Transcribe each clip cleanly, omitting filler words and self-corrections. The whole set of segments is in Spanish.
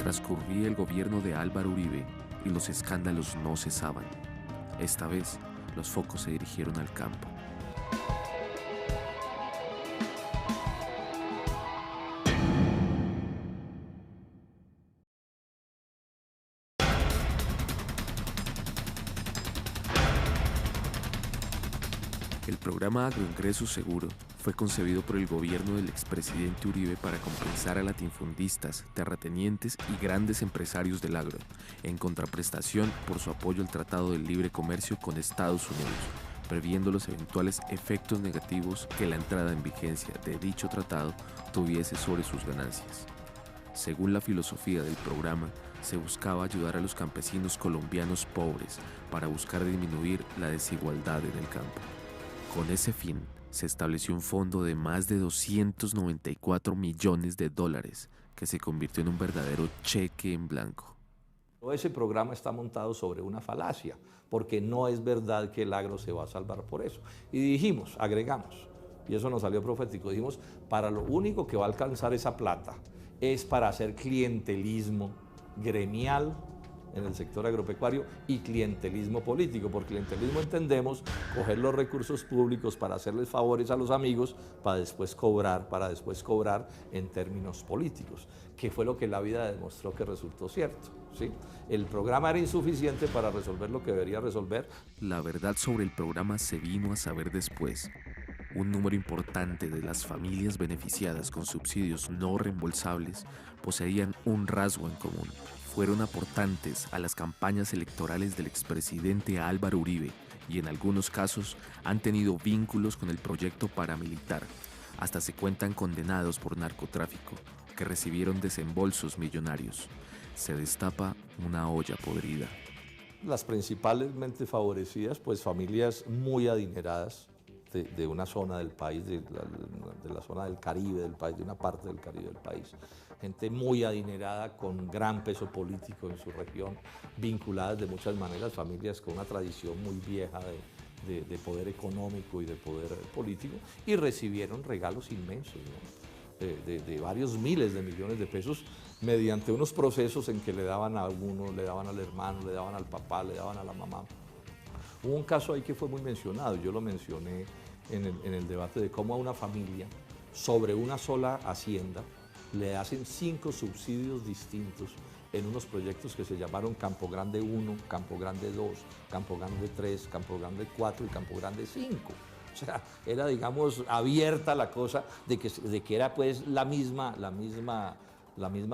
Transcurría el gobierno de Álvaro Uribe y los escándalos no cesaban. Esta vez, los focos se dirigieron al campo. El programa Agroingreso Seguro fue concebido por el gobierno del expresidente Uribe para compensar a latifundistas, terratenientes y grandes empresarios del agro, en contraprestación por su apoyo al Tratado de Libre Comercio con Estados Unidos, previendo los eventuales efectos negativos que la entrada en vigencia de dicho tratado tuviese sobre sus ganancias. Según la filosofía del programa, se buscaba ayudar a los campesinos colombianos pobres para buscar disminuir la desigualdad en el campo. Con ese fin, se estableció un fondo de más de 294 millones de dólares que se convirtió en un verdadero cheque en blanco. Ese programa está montado sobre una falacia, porque no es verdad que el agro se va a salvar por eso. Y dijimos, agregamos, y eso nos salió profético, dijimos, para lo único que va a alcanzar esa plata es para hacer clientelismo gremial en el sector agropecuario y clientelismo político. Por clientelismo entendemos coger los recursos públicos para hacerles favores a los amigos para después cobrar en términos políticos, que fue lo que la vida demostró que resultó cierto, ¿sí? El programa era insuficiente para resolver lo que debería resolver. La verdad sobre el programa se vino a saber después. Un número importante de las familias beneficiadas con subsidios no reembolsables poseían un rasgo en común. Fueron aportantes a las campañas electorales del expresidente Álvaro Uribe y en algunos casos han tenido vínculos con el proyecto paramilitar. Hasta se cuentan condenados por narcotráfico, que recibieron desembolsos millonarios. Se destapa una olla podrida. Las principalmente favorecidas, pues familias muy adineradas de una zona del país, de la zona del Caribe del país, de una parte del Caribe del país. Gente muy adinerada, con gran peso político en su región, vinculadas de muchas maneras, familias con una tradición muy vieja de poder económico y de poder político, y recibieron regalos inmensos, ¿no? de varios miles de millones de pesos mediante unos procesos en que le daban a uno, le daban al hermano, le daban al papá, le daban a la mamá. Hubo un caso ahí que fue muy mencionado, yo lo mencioné en el debate de cómo a una familia sobre una sola hacienda le hacen 5 subsidios distintos en unos proyectos que se llamaron Campo Grande 1, Campo Grande 2, Campo Grande 3, Campo Grande 4 y Campo Grande 5. O sea, era, digamos, abierta la cosa de que era pues la misma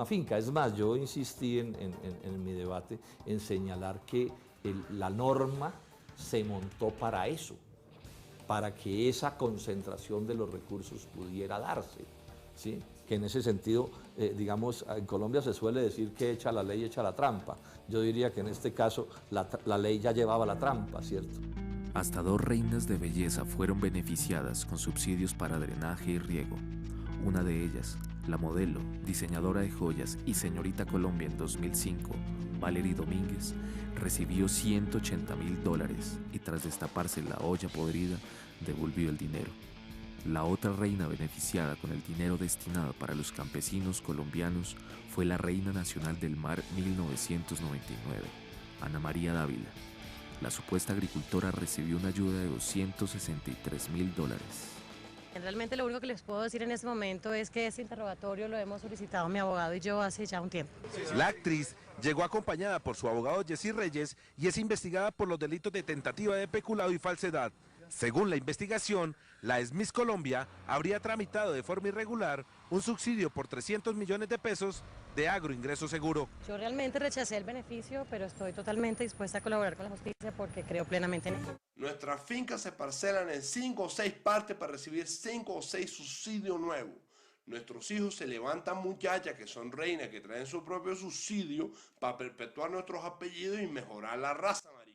finca. Es más, yo insistí en mi debate en señalar que la norma se montó para eso, para que esa concentración de los recursos pudiera darse, ¿sí? Que en ese sentido, digamos, en Colombia se suele decir que echa la ley, echa la trampa. Yo diría que en este caso la ley ya llevaba la trampa, ¿cierto? Hasta 2 reinas de belleza fueron beneficiadas con subsidios para drenaje y riego. Una de ellas, la modelo, diseñadora de joyas y señorita Colombia en 2005, Valery Domínguez, recibió $180.000 y tras destaparse la olla podrida, devolvió el dinero. La otra reina beneficiada con el dinero destinado para los campesinos colombianos fue la Reina Nacional del Mar 1999, Ana María Dávila. La supuesta agricultora recibió una ayuda de $263.000. Realmente lo único que les puedo decir en este momento es que ese interrogatorio lo hemos solicitado mi abogado y yo hace ya un tiempo. La actriz llegó acompañada por su abogado Jessy Reyes y es investigada por los delitos de tentativa de peculado y falsedad. Según la investigación, la ex Miss Colombia habría tramitado de forma irregular un subsidio por 300 millones de pesos de Agroingreso Seguro. Yo realmente rechacé el beneficio, pero estoy totalmente dispuesta a colaborar con la justicia porque creo plenamente en ello. Nuestras fincas se parcelan en 5 o 6 partes para recibir 5 o 6 subsidios nuevos. Nuestros hijos se levantan muchachas que son reinas, que traen su propio subsidio para perpetuar nuestros apellidos y mejorar la raza, marica.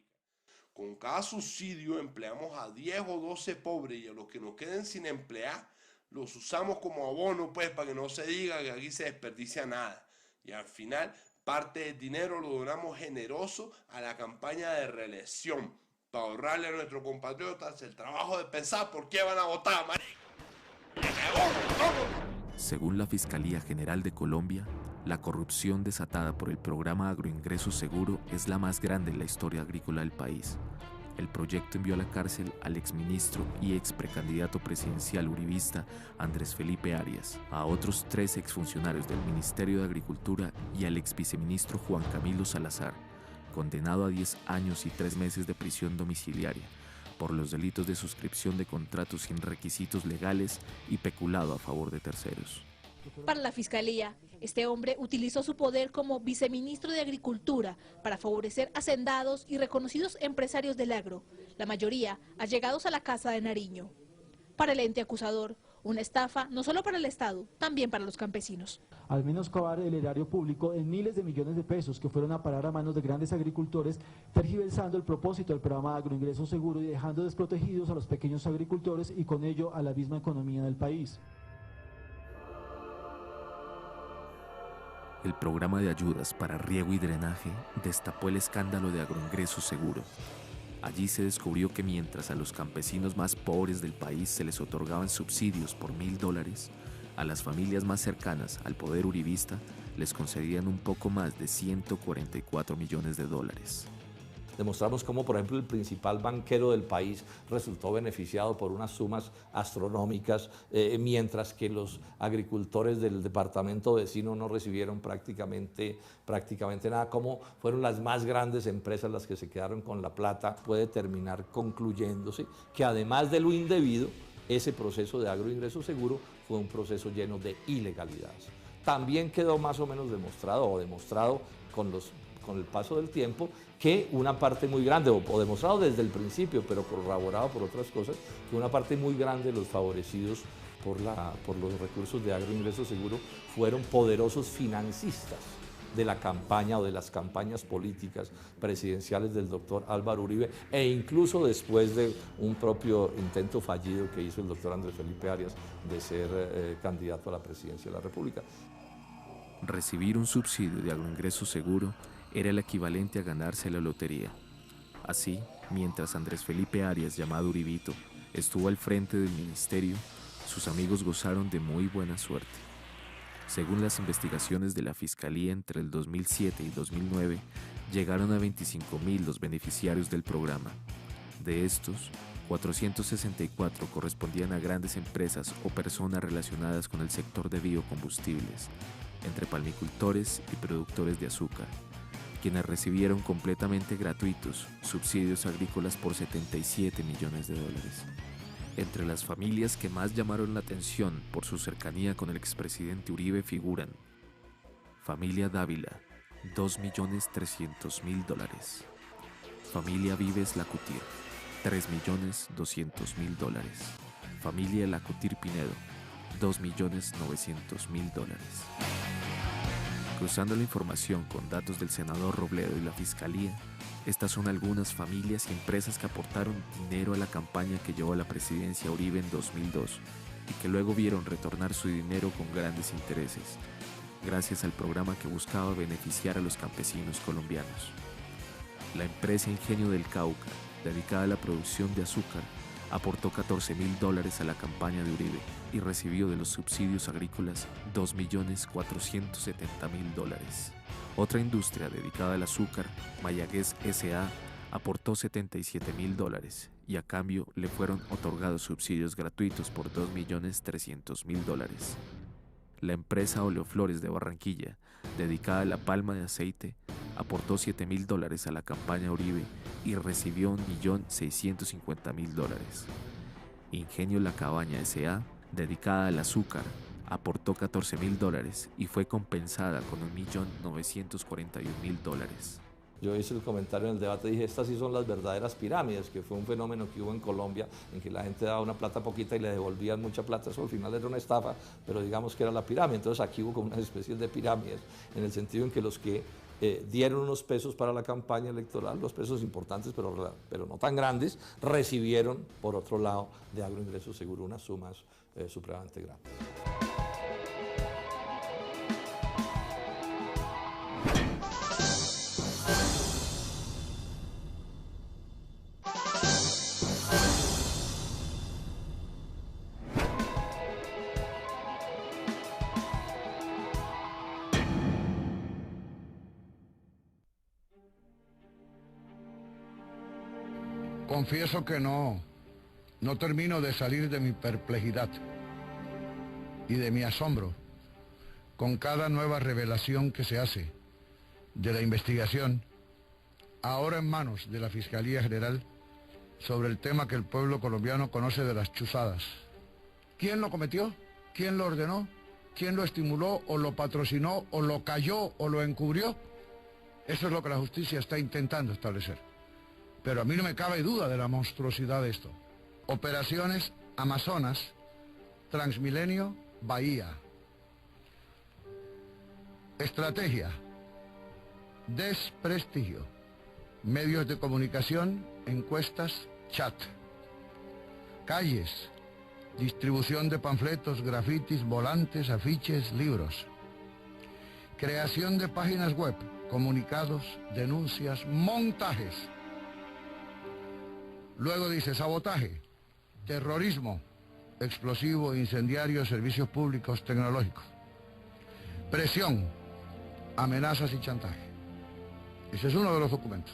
Con cada subsidio empleamos a 10 o 12 pobres y a los que nos queden sin emplear los usamos como abono, pues, para que no se diga que aquí se desperdicia nada. Y al final, parte del dinero lo donamos generoso a la campaña de reelección, para ahorrarle a nuestros compatriotas el trabajo de pensar por qué van a votar, marica. Según la Fiscalía General de Colombia, La corrupción desatada por el programa Agroingreso Seguro es la más grande en la historia agrícola del país. El proyecto envió a la cárcel al exministro y ex precandidato presidencial uribista Andrés Felipe Arias, a otros 3 exfuncionarios del Ministerio de Agricultura y al ex viceministro Juan Camilo Salazar, condenado a 10 años y 3 meses de prisión domiciliaria por los delitos de suscripción de contratos sin requisitos legales y peculado a favor de terceros. Para la Fiscalía, este hombre utilizó su poder como viceministro de Agricultura para favorecer hacendados y reconocidos empresarios del agro, la mayoría allegados a la Casa de Nariño. Para el ente acusador, una estafa no solo para el Estado, también para los campesinos. Al menoscabar el erario público en miles de millones de pesos que fueron a parar a manos de grandes agricultores, tergiversando el propósito del programa Agroingreso Seguro y dejando desprotegidos a los pequeños agricultores y con ello a la misma economía del país. El programa de ayudas para riego y drenaje destapó el escándalo de Agroingreso Seguro. Allí se descubrió que mientras a los campesinos más pobres del país se les otorgaban subsidios por $1.000, a las familias más cercanas al poder uribista les concedían un poco más de $144 millones. Demostramos cómo, por ejemplo, el principal banquero del país resultó beneficiado por unas sumas astronómicas, mientras que los agricultores del departamento vecino no recibieron prácticamente nada. Cómo fueron las más grandes empresas las que se quedaron con la plata. Puede terminar concluyéndose que además de lo indebido, ese proceso de agroingreso seguro fue un proceso lleno de ilegalidades. También quedó más o menos demostrado con el paso del tiempo, que una parte muy grande, o demostrado desde el principio, pero corroborado por otras cosas, que una parte muy grande de los favorecidos por los recursos de agroingreso seguro fueron poderosos financistas de la campaña o de las campañas políticas presidenciales del doctor Álvaro Uribe, e incluso después de un propio intento fallido que hizo el doctor Andrés Felipe Arias de ser candidato a la presidencia de la República. Recibir un subsidio de agroingreso seguro era el equivalente a ganarse la lotería. Así, mientras Andrés Felipe Arias, llamado Uribito, estuvo al frente del ministerio, sus amigos gozaron de muy buena suerte. Según las investigaciones de la Fiscalía, entre el 2007 y 2009, llegaron a 25.000 los beneficiarios del programa. De estos, 464 correspondían a grandes empresas o personas relacionadas con el sector de biocombustibles, entre palmicultores y productores de azúcar, quienes recibieron completamente gratuitos subsidios agrícolas por $77 millones. Entre las familias que más llamaron la atención por su cercanía con el expresidente Uribe figuran: Familia Dávila, $2.300.000. Familia Vives Lacutir, $3.200.000. Familia Lacutir Pinedo, $2.900.000. Cruzando la información con datos del senador Robledo y la Fiscalía, estas son algunas familias y empresas que aportaron dinero a la campaña que llevó a la presidencia Uribe en 2002 y que luego vieron retornar su dinero con grandes intereses, gracias al programa que buscaba beneficiar a los campesinos colombianos. La empresa Ingenio del Cauca, dedicada a la producción de azúcar, aportó $14.000 a la campaña de Uribe y recibió de los subsidios agrícolas $2.470.000. Otra industria dedicada al azúcar, Mayagüez S.A., aportó $77.000 y a cambio le fueron otorgados subsidios gratuitos por $2.300.000. La empresa Oleoflores de Barranquilla, dedicada a la palma de aceite, aportó $7.000 a la campaña Uribe y recibió $1.650.000. Ingenio La Cabaña S.A., dedicada al azúcar, aportó $14.000 y fue compensada con $1.941.000. Yo hice el comentario en el debate, dije, estas sí son las verdaderas pirámides, que fue un fenómeno que hubo en Colombia, en que la gente daba una plata poquita y le devolvían mucha plata. Eso al final era una estafa, pero digamos que era la pirámide. Entonces aquí hubo como una especie de pirámides, en el sentido en que los que dieron unos pesos para la campaña electoral, los pesos importantes, pero no tan grandes, recibieron, por otro lado, de agroingreso seguro unas sumas supremamente grandes. Confieso que no termino de salir de mi perplejidad y de mi asombro con cada nueva revelación que se hace de la investigación, ahora en manos de la Fiscalía General, sobre el tema que el pueblo colombiano conoce de las chuzadas. ¿Quién lo cometió? ¿Quién lo ordenó? ¿Quién lo estimuló o lo patrocinó o lo cayó o lo encubrió? Eso es lo que la justicia está intentando establecer. Pero a mí no me cabe duda de la monstruosidad de esto. Operaciones Amazonas, Transmilenio, Bahía. Estrategia, desprestigio, medios de comunicación, encuestas, chat. Calles, distribución de panfletos, grafitis, volantes, afiches, libros. Creación de páginas web, comunicados, denuncias, montajes. Luego dice sabotaje, terrorismo, explosivo, incendiario, servicios públicos, tecnológicos. Presión, amenazas y chantaje. Ese es uno de los documentos.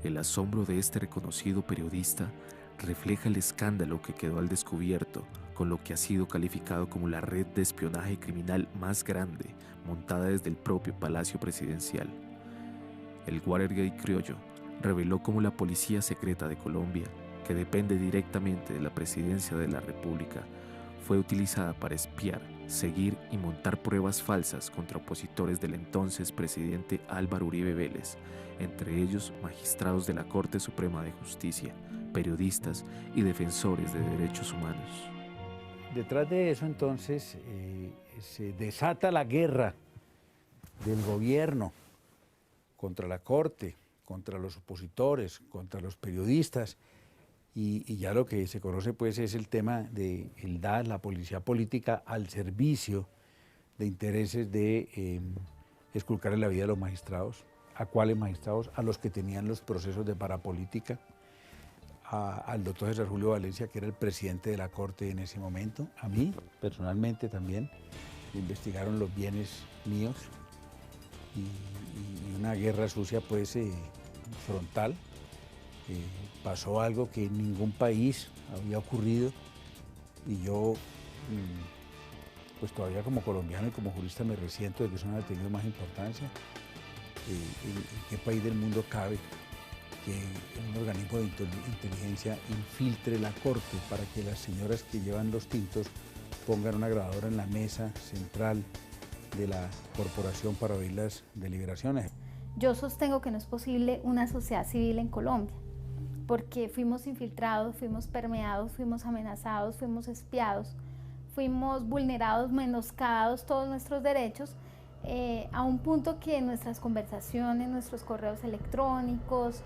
El asombro de este reconocido periodista refleja el escándalo que quedó al descubierto con lo que ha sido calificado como la red de espionaje criminal más grande montada desde el propio Palacio Presidencial. El Watergate criollo reveló cómo la Policía Secreta de Colombia, que depende directamente de la Presidencia de la República, fue utilizada para espiar, seguir y montar pruebas falsas contra opositores del entonces presidente Álvaro Uribe Vélez, entre ellos magistrados de la Corte Suprema de Justicia, periodistas y defensores de derechos humanos. Detrás de eso entonces se desata la guerra del gobierno contra la Corte, contra los opositores, contra los periodistas, y ya lo que se conoce pues es el tema del DAS, la policía política al servicio de intereses de esculcar la vida de los magistrados. ¿A cuáles magistrados? A los que tenían los procesos de parapolítica, al doctor César Julio Valencia, que era el presidente de la Corte en ese momento, a mí personalmente también, me investigaron los bienes míos y una guerra sucia pues frontal. Pasó algo que en ningún país había ocurrido y yo pues todavía como colombiano y como jurista me resiento de que eso no haya tenido más importancia. ¿En qué país del mundo cabe que un organismo de inteligencia infiltre la Corte para que las señoras que llevan los tintos pongan una grabadora en la mesa central de la corporación para oír las deliberaciones? Yo sostengo que no es posible una sociedad civil en Colombia, porque fuimos infiltrados, fuimos permeados, fuimos amenazados, fuimos espiados, fuimos vulnerados, menoscabados todos nuestros derechos, a un punto que nuestras conversaciones, nuestros correos electrónicos,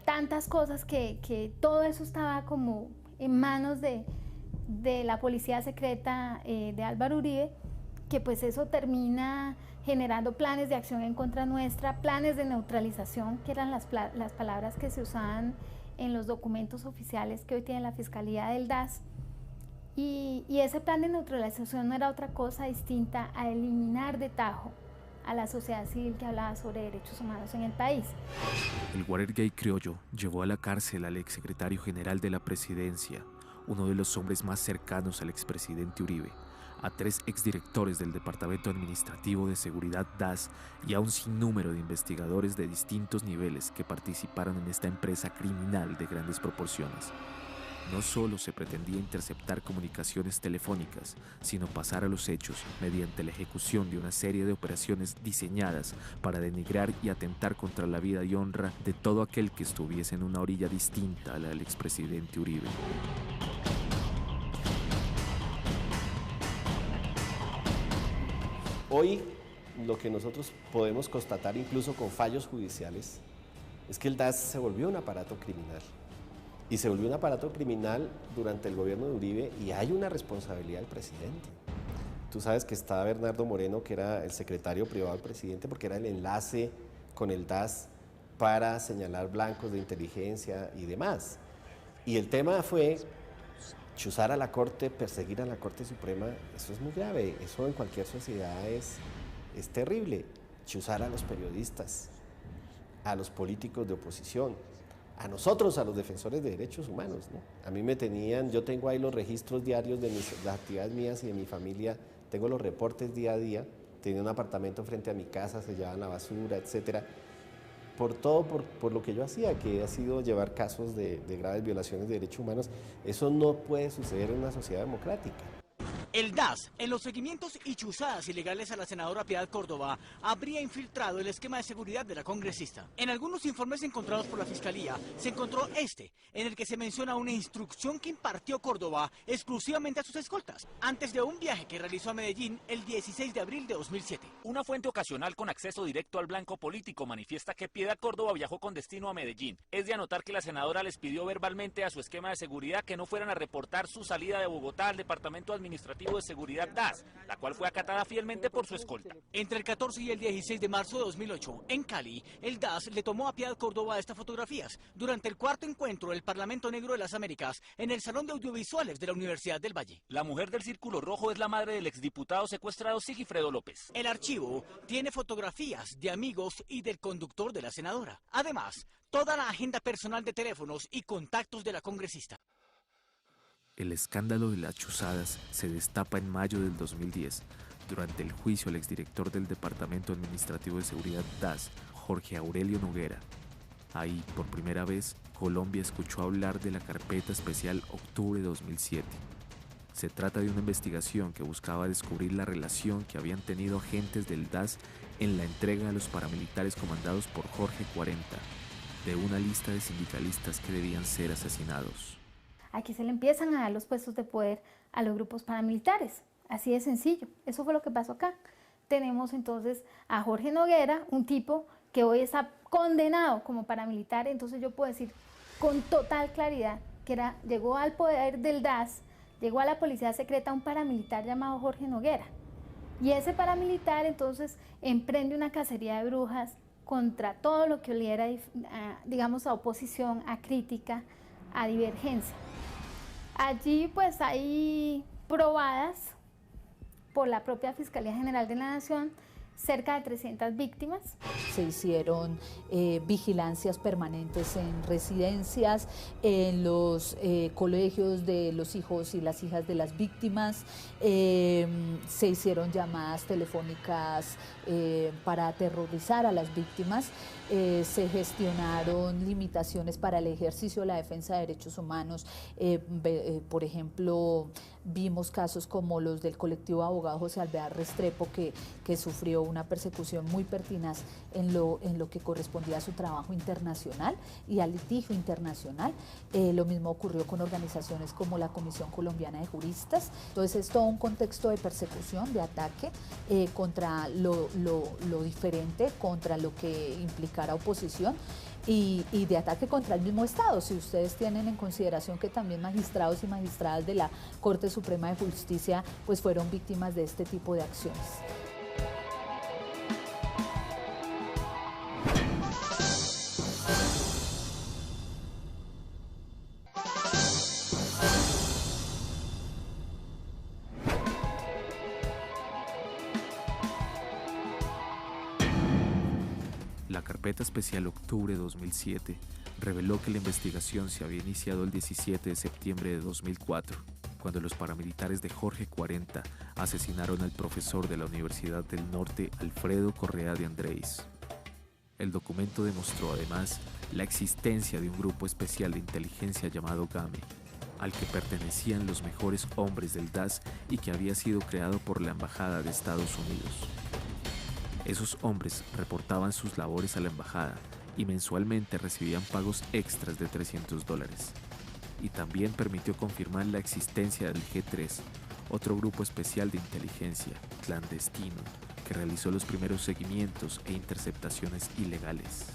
tantas cosas que todo eso estaba como en manos de la policía secreta de Álvaro Uribe, que pues eso termina generando planes de acción en contra nuestra, planes de neutralización, que eran las palabras que se usaban en los documentos oficiales que hoy tiene la Fiscalía del DAS. Y ese plan de neutralización no era otra cosa distinta a eliminar de tajo a la sociedad civil que hablaba sobre derechos humanos en el país. El Watergate criollo llevó a la cárcel al exsecretario general de la Presidencia, uno de los hombres más cercanos al expresidente Uribe, a 3 exdirectores del Departamento Administrativo de Seguridad DAS y a un sinnúmero de investigadores de distintos niveles que participaron en esta empresa criminal de grandes proporciones. No solo se pretendía interceptar comunicaciones telefónicas, sino pasar a los hechos mediante la ejecución de una serie de operaciones diseñadas para denigrar y atentar contra la vida y honra de todo aquel que estuviese en una orilla distinta a la del expresidente Uribe. Hoy lo que nosotros podemos constatar incluso con fallos judiciales es que el DAS se volvió un aparato criminal. Y se volvió un aparato criminal durante el gobierno de Uribe y hay una responsabilidad del presidente. Tú sabes que está Bernardo Moreno, que era el secretario privado del presidente, porque era el enlace con el DAS para señalar blancos de inteligencia y demás. Y el tema fue chuzar a la Corte, perseguir a la Corte Suprema. Eso es muy grave, eso en cualquier sociedad es terrible. Chuzar a los periodistas, a los políticos de oposición, a nosotros, a los defensores de derechos humanos, ¿no? A mí me tenían, yo tengo ahí los registros diarios de las actividades mías y de mi familia, tengo los reportes día a día, tenía un apartamento frente a mi casa, se llevaban la basura, etcétera. Por todo, por lo que yo hacía, que ha sido llevar casos de graves violaciones de derechos humanos, eso no puede suceder en una sociedad democrática. El DAS, en los seguimientos y chuzadas ilegales a la senadora Piedad Córdoba, habría infiltrado el esquema de seguridad de la congresista. En algunos informes encontrados por la Fiscalía, se encontró en el que se menciona una instrucción que impartió Córdoba exclusivamente a sus escoltas, antes de un viaje que realizó a Medellín el 16 de abril de 2007. Una fuente ocasional con acceso directo al blanco político manifiesta que Piedad Córdoba viajó con destino a Medellín. Es de anotar que la senadora les pidió verbalmente a su esquema de seguridad que no fueran a reportar su salida de Bogotá al Departamento Administrativo de Seguridad DAS, la cual fue acatada fielmente por su escolta. Entre el 14 y el 16 de marzo de 2008, en Cali, el DAS le tomó a Piedad Córdoba estas fotografías durante el cuarto encuentro del Parlamento Negro de las Américas en el Salón de Audiovisuales de la Universidad del Valle. La mujer del Círculo Rojo es la madre del exdiputado secuestrado Sigifredo López. El archivo tiene fotografías de amigos y del conductor de la senadora. Además, toda la agenda personal de teléfonos y contactos de la congresista. El escándalo de las chuzadas se destapa en mayo del 2010, durante el juicio al exdirector del Departamento Administrativo de Seguridad DAS, Jorge Aurelio Noguera. Ahí, por primera vez, Colombia escuchó hablar de la carpeta especial Octubre 2007. Se trata de una investigación que buscaba descubrir la relación que habían tenido agentes del DAS en la entrega a los paramilitares comandados por Jorge 40, de una lista de sindicalistas que debían ser asesinados. Aquí se le empiezan a dar los puestos de poder a los grupos paramilitares, así de sencillo. Eso fue lo que pasó acá. Tenemos entonces a Jorge Noguera, un tipo que hoy está condenado como paramilitar, entonces yo puedo decir con total claridad que llegó al poder del DAS, llegó a la policía secreta un paramilitar llamado Jorge Noguera. Y ese paramilitar entonces emprende una cacería de brujas contra todo lo que oliera, digamos, a oposición, a crítica, a divergencia. Allí pues hay probadas por la propia Fiscalía General de la Nación cerca de 300 víctimas. Se hicieron vigilancias permanentes en residencias, en los colegios de los hijos y las hijas de las víctimas, se hicieron llamadas telefónicas para aterrorizar a las víctimas, se gestionaron limitaciones para el ejercicio de la defensa de derechos humanos, por ejemplo, vimos casos como los del colectivo abogado José Alvear Restrepo que sufrió una persecución muy pertinaz en lo que correspondía a su trabajo internacional y al litigio internacional. Lo mismo ocurrió con organizaciones como la Comisión Colombiana de Juristas. Entonces es todo un contexto de persecución, de ataque contra lo diferente, contra lo que implicara oposición. Y de ataque contra el mismo Estado, si ustedes tienen en consideración que también magistrados y magistradas de la Corte Suprema de Justicia pues fueron víctimas de este tipo de acciones. La carpeta especial Octubre 2007 reveló que la investigación se había iniciado el 17 de septiembre de 2004, cuando los paramilitares de Jorge 40 asesinaron al profesor de la Universidad del Norte, Alfredo Correa de Andrés. El documento demostró además la existencia de un grupo especial de inteligencia llamado GAME, al que pertenecían los mejores hombres del DAS y que había sido creado por la Embajada de Estados Unidos. Esos hombres reportaban sus labores a la embajada y mensualmente recibían pagos extras de $300. Y también permitió confirmar la existencia del G3, otro grupo especial de inteligencia, clandestino, que realizó los primeros seguimientos e interceptaciones ilegales.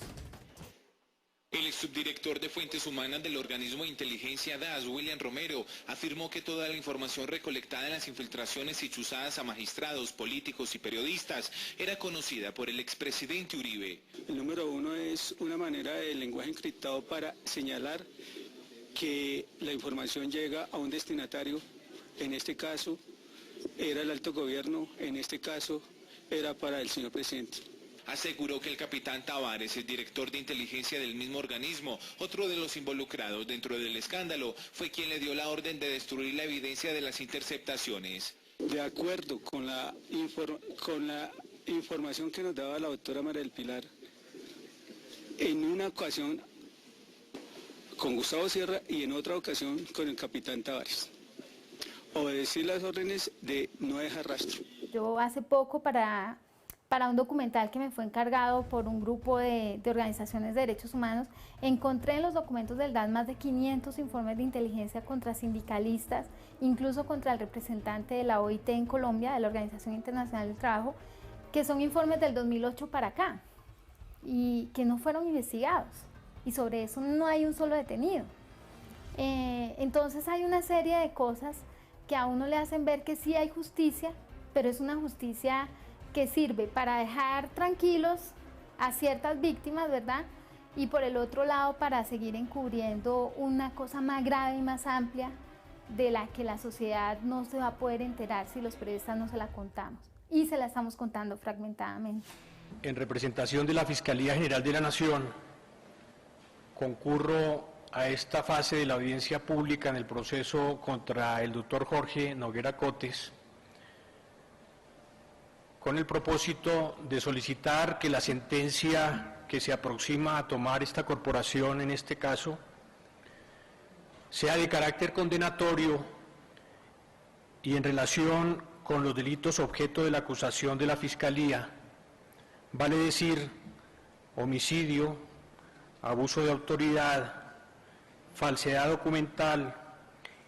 El subdirector de Fuentes Humanas del organismo de inteligencia DAS, William Romero, afirmó que toda la información recolectada en las infiltraciones y chuzadas a magistrados, políticos y periodistas era conocida por el expresidente Uribe. El número uno es una manera de lenguaje encriptado para señalar que la información llega a un destinatario, en este caso era el alto gobierno, en este caso era para el señor presidente. aseguró que el capitán Tavares, el director de inteligencia del mismo organismo, otro de los involucrados dentro del escándalo, fue quien le dio la orden de destruir la evidencia de las interceptaciones. De acuerdo con la información que nos daba la doctora María del Pilar, en una ocasión con Gustavo Sierra y en otra ocasión con el capitán Tavares. Obedecer las órdenes de no dejar rastro. Yo hace poco para un documental que me fue encargado por un grupo de organizaciones de derechos humanos, encontré en los documentos del DAS más de 500 informes de inteligencia contra sindicalistas, incluso contra el representante de la OIT en Colombia, de la Organización Internacional del Trabajo, que son informes del 2008 para acá y que no fueron investigados, y sobre eso no hay un solo detenido. Entonces hay una serie de cosas que a uno le hacen ver que sí hay justicia, pero es una justicia que sirve para dejar tranquilos a ciertas víctimas, ¿verdad? Y por el otro lado para seguir encubriendo una cosa más grave y más amplia de la que la sociedad no se va a poder enterar si los periodistas no se la contamos. Y se la estamos contando fragmentadamente. En representación de la Fiscalía General de la Nación, concurro a esta fase de la audiencia pública en el proceso contra el doctor Jorge Noguera Cotes, con el propósito de solicitar que la sentencia que se aproxima a tomar esta corporación en este caso sea de carácter condenatorio y en relación con los delitos objeto de la acusación de la Fiscalía, vale decir, homicidio, abuso de autoridad, falsedad documental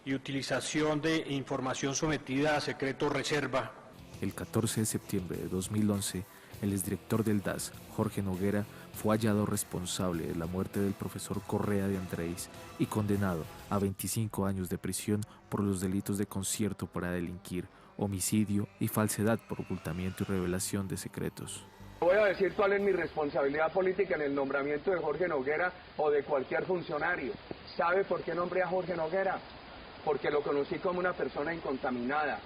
y utilización de información sometida a secreto reserva. El 14 de septiembre de 2011, el exdirector del DAS, Jorge Noguera, fue hallado responsable de la muerte del profesor Correa de Andrés y condenado a 25 años de prisión por los delitos de concierto para delinquir, homicidio y falsedad por ocultamiento y revelación de secretos. Voy a decir cuál es mi responsabilidad política en el nombramiento de Jorge Noguera o de cualquier funcionario. ¿Sabe por qué nombré a Jorge Noguera? Porque lo conocí como una persona incontaminada,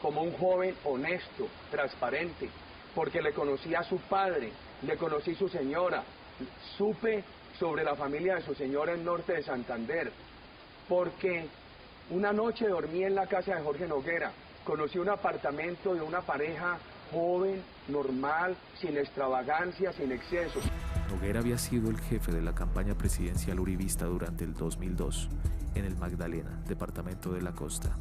como un joven honesto, transparente, porque le conocí a su padre, le conocí su señora, supe sobre la familia de su señora en Norte de Santander, porque una noche dormí en la casa de Jorge Noguera, conocí un apartamento de una pareja joven, normal, sin extravagancia, sin excesos. Noguera había sido el jefe de la campaña presidencial uribista durante el 2002, en el Magdalena, departamento de la Costa.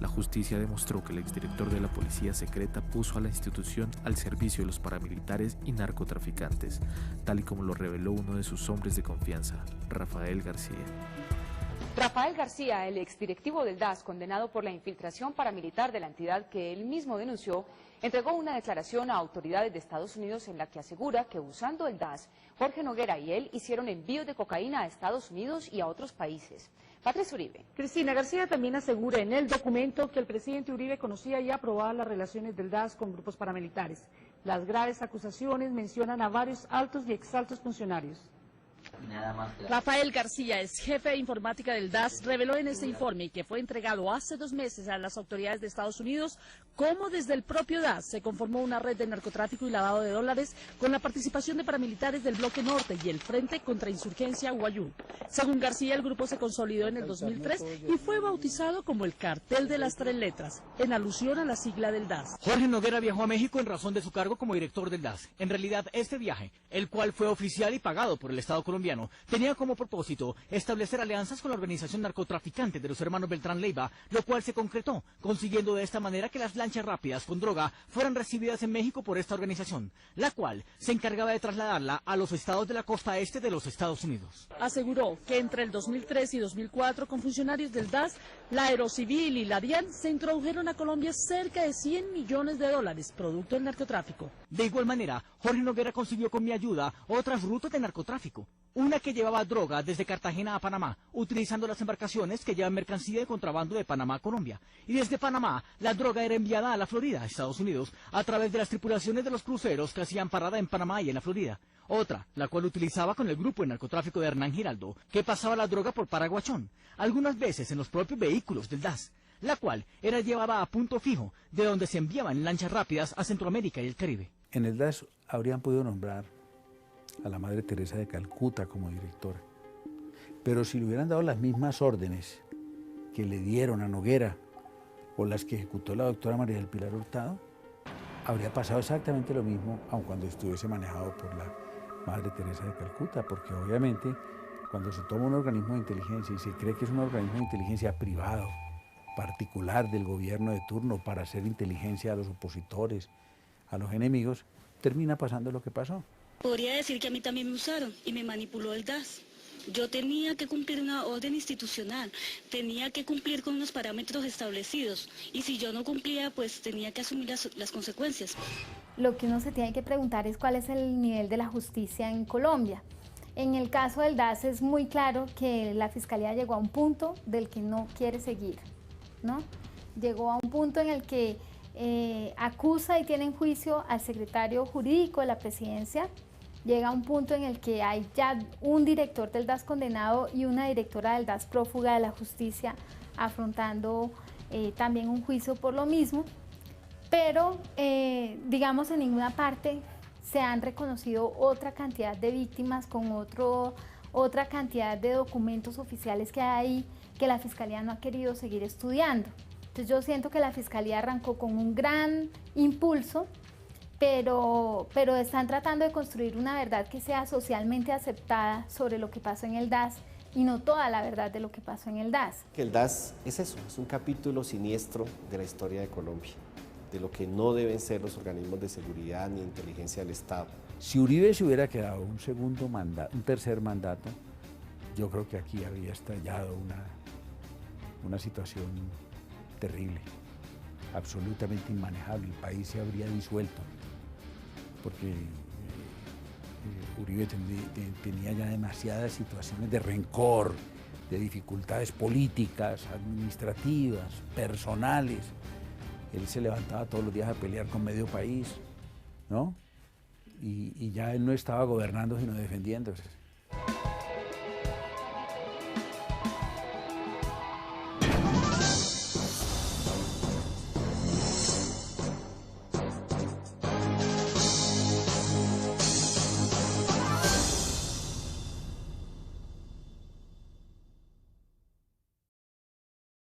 La justicia demostró que el exdirector de la Policía Secreta puso a la institución al servicio de los paramilitares y narcotraficantes, tal y como lo reveló uno de sus hombres de confianza, Rafael García. Rafael García, el exdirectivo del DAS, condenado por la infiltración paramilitar de la entidad que él mismo denunció, entregó una declaración a autoridades de Estados Unidos en la que asegura que usando el DAS, Jorge Noguera y él hicieron envíos de cocaína a Estados Unidos y a otros países. Patricia Uribe. Cristina García también asegura en el documento que el presidente Uribe conocía y aprobaba las relaciones del DAS con grupos paramilitares. Las graves acusaciones mencionan a varios altos y exaltos funcionarios. Rafael García, ex jefe de informática del DAS, reveló en este informe que fue entregado hace 2 meses a las autoridades de Estados Unidos cómo desde el propio DAS se conformó una red de narcotráfico y lavado de dólares con la participación de paramilitares del Bloque Norte y el Frente contra Insurgencia Guayú. Según García, el grupo se consolidó en el 2003 y fue bautizado como el Cartel de las 3 letras, en alusión a la sigla del DAS. Jorge Noguera viajó a México en razón de su cargo como director del DAS. En realidad, este viaje, el cual fue oficial y pagado por el Estado colombiano, tenía como propósito establecer alianzas con la organización narcotraficante de los hermanos Beltrán Leiva, lo cual se concretó, consiguiendo de esta manera que las lanchas rápidas con droga fueran recibidas en México por esta organización, la cual se encargaba de trasladarla a los estados de la costa este de los Estados Unidos. Aseguró que entre el 2003 y 2004, con funcionarios del DAS, la Aerocivil y la DIAN se introdujeron a Colombia cerca de $100 millones, producto del narcotráfico. De igual manera, Jorge Noguera consiguió con mi ayuda otras rutas de narcotráfico. Una que llevaba droga desde Cartagena a Panamá, utilizando las embarcaciones que llevan mercancía de contrabando de Panamá a Colombia. Y desde Panamá, la droga era enviada a la Florida, Estados Unidos, a través de las tripulaciones de los cruceros que hacían parada en Panamá y en la Florida. Otra, la cual utilizaba con el grupo de narcotráfico de Hernán Giraldo, que pasaba la droga por Paraguachón, algunas veces en los propios vehículos del DAS. la cual era llevada a punto fijo, de donde se enviaban lanchas rápidas a Centroamérica y el Caribe. En el DAS habrían podido nombrar a la Madre Teresa de Calcuta como directora, pero si le hubieran dado las mismas órdenes que le dieron a Noguera o las que ejecutó la doctora María del Pilar Hurtado, habría pasado exactamente lo mismo, aun cuando estuviese manejado por la Madre Teresa de Calcuta, porque obviamente cuando se toma un organismo de inteligencia y se cree que es un organismo de inteligencia privado, particular del gobierno de turno para hacer inteligencia a los opositores, a los enemigos, termina pasando lo que pasó. Podría decir que a mí también me usaron y me manipuló el DAS. Yo tenía que cumplir una orden institucional, tenía que cumplir con unos parámetros establecidos y si yo no cumplía, pues tenía que asumir las consecuencias. Lo que uno se tiene que preguntar es cuál es el nivel de la justicia en Colombia. En el caso del DAS es muy claro que la Fiscalía llegó a un punto del que no quiere seguir, ¿no? Llegó a un punto en el que acusa y tiene en juicio al secretario jurídico de la presidencia. Llega a un punto en el que hay ya un director del DAS condenado y una directora del DAS prófuga de la justicia afrontando también un juicio por lo mismo, pero digamos en ninguna parte se han reconocido otra cantidad de víctimas con otra cantidad de documentos oficiales que hay ahí que la Fiscalía no ha querido seguir estudiando. Entonces yo siento que la Fiscalía arrancó con un gran impulso, pero están tratando de construir una verdad que sea socialmente aceptada sobre lo que pasó en el DAS y no toda la verdad de lo que pasó en el DAS. Que el DAS es eso, es un capítulo siniestro de la historia de Colombia, de lo que no deben ser los organismos de seguridad ni inteligencia del Estado. Si Uribe se hubiera quedado un tercer mandato, yo creo que aquí habría estallado una situación terrible, absolutamente inmanejable. El país se habría disuelto, porque Uribe tenía ya demasiadas situaciones de rencor, de dificultades políticas, administrativas, personales. Él se levantaba todos los días a pelear con medio país, ¿no? Y ya él no estaba gobernando, sino defendiéndose.